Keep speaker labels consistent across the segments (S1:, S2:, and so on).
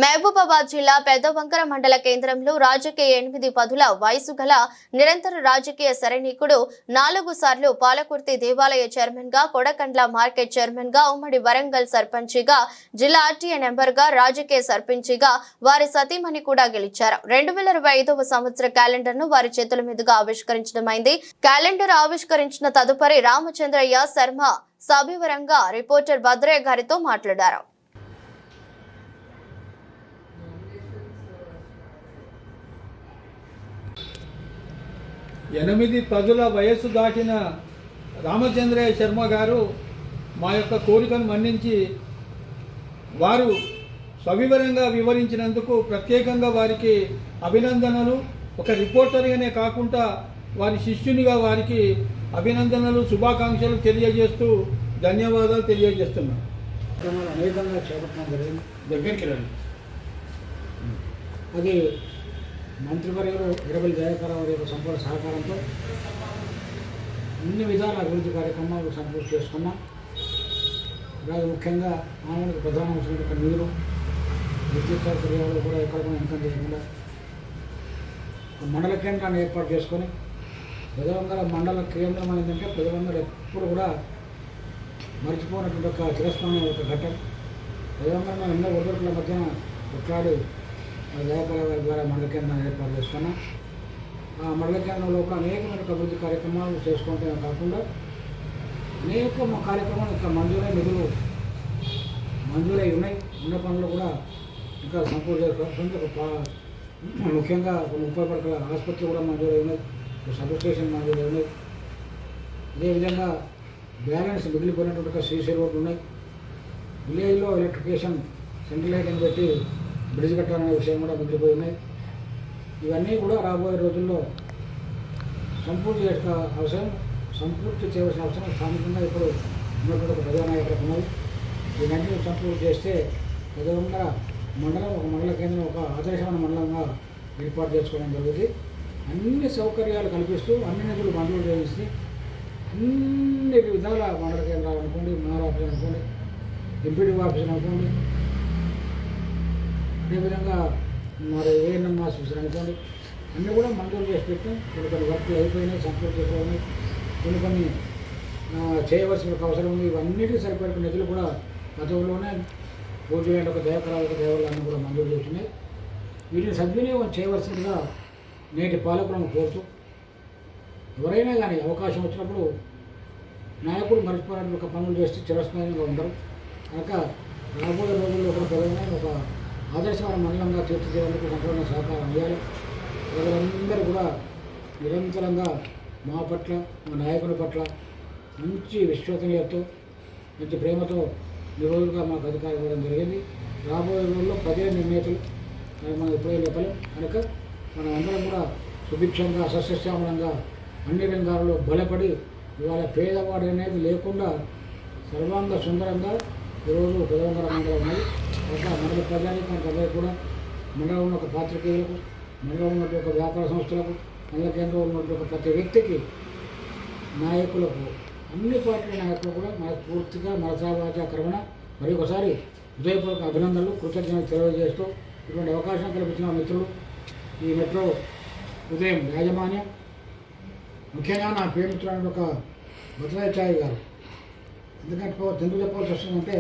S1: మహబూబాబాద్ జిల్లా పెద్దవంకర మండల కేంద్రంలో రాజకీయ 8 పదుల వయసు గల నిరంతర రాజకీయ సైనికుడు 4 సార్లు పాలకుర్తి దేవాలయ చైర్మన్ గా, కొడకండ్ల మార్కెట్ చైర్మన్ గా, ఉమ్మడి వరంగల్ సర్పంచిగా, జిల్లా ఆర్టీఏ నెంబర్ గా, రాజకీయ సర్పంచిగా వారి సతీమణి కూడా గెలిచారు. 2025వ సంవత్సర క్యాలెండర్ ను వారి చేతుల మీదుగా ఆవిష్కరించడమైంది. క్యాలెండర్ ఆవిష్కరించిన తదుపరి రామచంద్రయ్య శర్మ సవివరంగా రిపోర్టర్ భద్రయ్య గారితో మాట్లాడారు.
S2: ఎనిమిది పదుల వయస్సు దాటిన రామచంద్రయ్య శర్మ గారు మా యొక్క కోరికను మన్నించి వారు సవివరంగా వివరించినందుకు ప్రత్యేకంగా వారికి అభినందనలు. ఒక రిపోర్టర్గానే కాకుండా వారి శిష్యునిగా వారికి అభినందనలు, శుభాకాంక్షలు తెలియజేస్తూ ధన్యవాదాలు తెలియజేస్తున్నాం.
S3: అనేకంగా చేపట్టడం జరిగింది.
S2: దగ్గరికి రండి.
S3: అది మంత్రివర్యులు ఇరవై జయకరావు యొక్క సంపూర్ణ సహకారంతో అన్ని విధాల అభివృద్ధి కార్యక్రమాలు సంపూర్తి చేసుకున్నాం. అలాగే ముఖ్యంగా మామూలుగా ప్రధాన అంశం నీరు, విద్యుత్ సౌకర్యాలు కూడా ఎక్కడ కూడా ఇన్కమ్ చేయకుండా మండల కేంద్రాన్ని ఏర్పాటు చేసుకొని పెదవంగర మండల కేంద్రం ఏంటంటే పెదవంగర ఎప్పుడు కూడా మర్చిపోయినటువంటి ఒక చిరస్మరణ ఒక ఘట్టం. పెదవంగర ఎన్నో ఒడిదుడుకుల మధ్య కొట్లాడి జయకరావు గారి ద్వారా మండల కేంద్రాన్ని ఏర్పాటు చేసుకున్నాం. ఆ మండల కేంద్రం లోపల అనేకమైన అభివృద్ధి కార్యక్రమాలు చేసుకుంటే కాకుండా అనేక కార్యక్రమాలు ఇంకా నిధులు మంజూరై ఉన్నాయి. ఉన్న పనులు కూడా ఇంకా సంపూర్ణ చేసుకోవాలి. ముఖ్యంగా 30 పడకల ఆసుపత్రి కూడా మంజూరై ఉన్నాయి, సబ్ స్టేషన్ మంజూరై ఉన్నాయి. అదేవిధంగా బ్యాలెన్స్ మిగిలిపోయినటువంటి సీసీ రోడ్లు ఉన్నాయి. విలేజ్లో ఎలక్ట్రిఫికేషన్ సెంట్రల్ లైటింగ్ పెట్టి బ్రిడ్జ్ కట్టాలనే విషయం కూడా మిగిలిపోయి ఉన్నాయి. ఇవన్నీ కూడా రాబోయే రోజుల్లో సంపూర్తి చేయవలసిన అవసరం స్థానికంగా ఇప్పుడు ఉన్నటువంటి ఒక ప్రజానాయకులకు ఉన్నది. ఇవన్నీ సంపూర్తి చేస్తే పెదవంగర మండలం ఒక మండల కేంద్రం ఒక ఆదర్శమైన మండలంగా ఏర్పాటు చేసుకోవడం జరుగుతుంది. అన్ని సౌకర్యాలు కల్పిస్తూ అన్ని నిధులు మంజూరు చేసి అన్ని విధాల మండల కేంద్రాలు అనుకోండి, మేయర్ ఆఫీస్ అనుకోండి, ఎంపీడీ ఆఫీస్ అనుకోండి, అదేవిధంగా మరి ఏఎన్ఎం ఆఫీసర్ అనుకోండి, అన్నీ కూడా మంజూరు చేసి పెట్టాం. కొన్ని వర్క్లు అయిపోయినాయి, సంపూర్తి చేసుకోవాలి. కొన్ని చేయవలసిన అవసరం ఉంది. ఇవన్నిటికీ సరిపడే నిధులు కూడా గతంలోనే పూజలు ఒక దేవకరావు దేవాలయాన్ని కూడా మంజూరు చేస్తున్నాయి. వీటిని సద్వినియోగం చేయవలసిందిగా నేటి పాలకులను కోరుతూ ఎవరైనా కానీ అవకాశం వచ్చినప్పుడు నాయకుడు మర్చిపోయినటువంటి ఒక పనులు చేస్తే చిరస్మరణీయంగా ఉండరు. కనుక రాబోయే రోజుల్లో కూడా ప్రజలైన ఒక ఆదర్శమైన మండలంగా తీర్చిదిద్దేందుకు సంపూర్ణ సహకారం ఇవ్వాలి. ప్రజలందరూ కూడా నిరంతరంగా మా పట్ల, మా నాయకుల పట్ల మంచి విశ్వసనీయతతో, మంచి ప్రేమతో నిరోధులుగా మాకు అధికారం ఇవ్వడం జరిగింది. రాబోయే రోజుల్లో ప్రజల నిర్ణేతలు మనం ఎప్పుడే చెప్పలేం. కనుక మనం అందరం కూడా సుభిక్షంగా, సస్యశ్యామలంగా అన్ని రంగాల్లో బలపడి ఇవాళ పేదవాడు అనేది లేకుండా సర్వాంగ సుందరంగా ఈరోజు పెదవంగర మండలం ఉన్నది. అట్లా మండల ప్రజానికానికి అందరికీ కూడా మండలంలో ఉన్న ఒక పాత్రికేయులకు, మండలంలో ఉన్నటువంటి ఒక వ్యాపార సంస్థలకు, మండల కేంద్రంలో ఉన్నటువంటి ఒక ప్రతి వ్యక్తికి, నాయకులకు, అన్ని పార్టీల నాయకులు కూడా పూర్తిగా మనసావాచ కర్మణ మరి ఒకసారి హృదయపూర్వక అభినందనలు, కృతజ్ఞతలు తెలియజేస్తూ ఇటువంటి అవకాశం కల్పించిన మిత్రులు, ఈ మెట్రో ఉదయం యాజమాన్యం, ముఖ్యంగా నా ప్రేమితులైన ఒక భద్రాచార్య గారు. ఎందుకంటే ఎందుకు చెప్పాల్సి వస్తుందంటే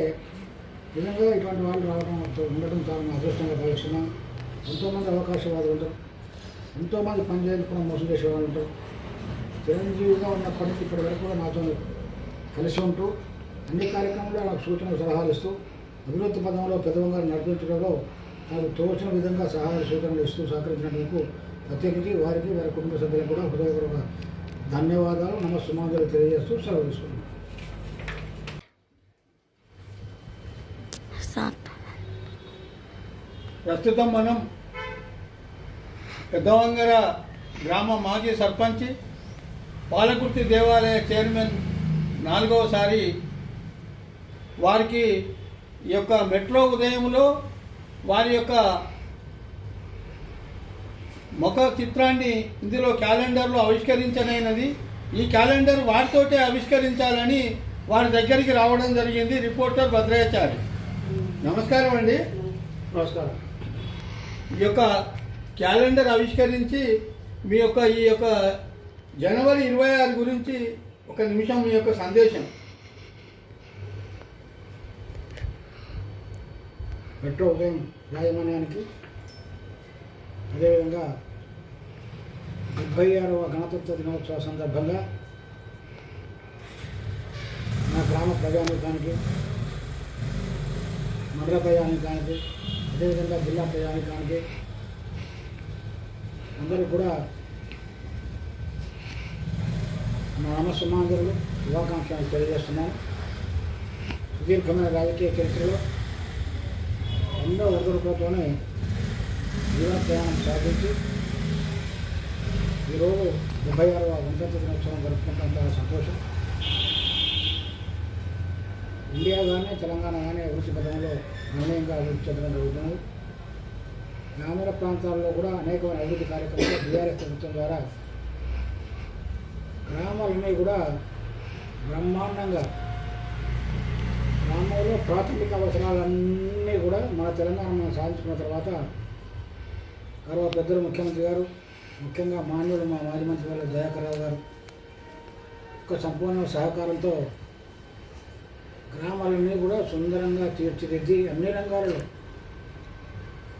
S3: నిజంగా ఇటువంటి వాళ్ళు ఉండటం చాలా అదృష్టంగా భావిస్తున్నాం. ఎంతోమంది అవకాశవాదులు ఉంటారు, ఎంతోమంది పనిచేయడానికి కూడా మోసం చేసే వాళ్ళు ఉంటారు. చిరంజీవిగా ఉన్నప్పటికీ ఇప్పటి వరకు కూడా నాతో కలిసి ఉంటూ అన్ని కార్యక్రమాల్లో నాకు సూచనలు సలహాలు ఇస్తూ అభివృద్ధి పదంలో పెదవంగా నడిపించడంలో నాకు తోచిన విధంగా సహాయ సూచనలు ఇస్తూ సహకరించినందుకు ప్రత్యేకించి వారికి, వారి కుటుంబ సభ్యులకు కూడా హృదయపూర్వక ధన్యవాదాలు, నమస్సుమాంజలు తెలియజేస్తూ సెలవు తీసుకున్నాను.
S2: ప్రస్తుతం మనం పెద్దవంగర గ్రామ మాజీ సర్పంచ్, పాలకుర్తి దేవాలయ చైర్మన్ 4వసారి వారికి ఈ యొక్క మెట్రో ఉదయంలో వారి యొక్క ముఖ చిత్రాన్ని ఇందులో క్యాలెండర్లో ఆవిష్కరించనైనది. ఈ క్యాలెండర్ వారితోటే ఆవిష్కరించాలని వారి దగ్గరికి రావడం జరిగింది రిపోర్టర్ భద్రాచారి. నమస్కారం అండి.
S3: నమస్కారం.
S2: ఈ యొక్క క్యాలెండర్ ఆవిష్కరించి మీ యొక్క ఈ యొక్క జనవరి 26 గురించి ఒక నిమిషం మీ యొక్క సందేశం.
S3: మెట్రో ఉదయం యాజమాన్యానికి, అదేవిధంగా 76వ గణతంత్ర దినోత్సవ సందర్భంగా నా గ్రామ ప్రజానీకానికి, మండల ప్రజానీకానికి, అదేవిధంగా జిల్లా ప్రజానీకానికి అందరికీ కూడా నా నమస్సుమాంజలు శుభాకాంక్షలు తెలియజేస్తున్నాను. సుదీర్ఘమైన రాజకీయ చరిత్రలో ఎన్నో ఒడిదుడుకులతోనే జీవన ప్రయాణం సాగించి ఈరోజు 76వ గణతంత్ర దినోత్సవం జరుపుకుంటాం. చాలా సంతోషం. ఇండియా కానీ తెలంగాణ కానీ అభివృద్ధి పథంలో గణనీయంగా అభివృద్ధి చెందడం జరుగుతున్నది. గ్రామీణ ప్రాంతాల్లో కూడా అనేకమైన అభివృద్ధి కార్యక్రమాలు బీఆర్ఎస్ ప్రభుత్వం ద్వారా గ్రామాలన్నీ కూడా బ్రహ్మాండంగా, గ్రామంలో ప్రాథమిక అవసరాలన్నీ కూడా మన తెలంగాణ మనం సాధించుకున్న తర్వాత గౌరవ పెద్దలు ముఖ్యమంత్రి గారు, ముఖ్యంగా మాన్యులు మా మాజీ మంత్రి గారు దయాకర్రావు గారు యొక్క సంపూర్ణ సహకారంతో గ్రామాలన్నీ కూడా సుందరంగా తీర్చిదిద్ది అన్ని రంగాలలో,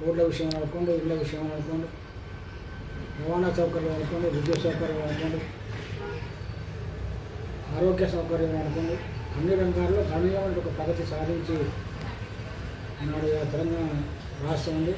S3: రోడ్ల విషయం అనుకోండి, ఇళ్ళ విషయం అనుకోండి, రవాణా సౌకర్యం అనుకోండి, విద్యుత్ సౌకర్యం అనుకోండి, ఆరోగ్య సౌకర్యం అనుకోండి, అన్ని రంగాల్లో గణనీయమైన ఒక ప్రగతి సాధించి ఈనాడు తెలంగాణ రాష్ట్రం ఉంది.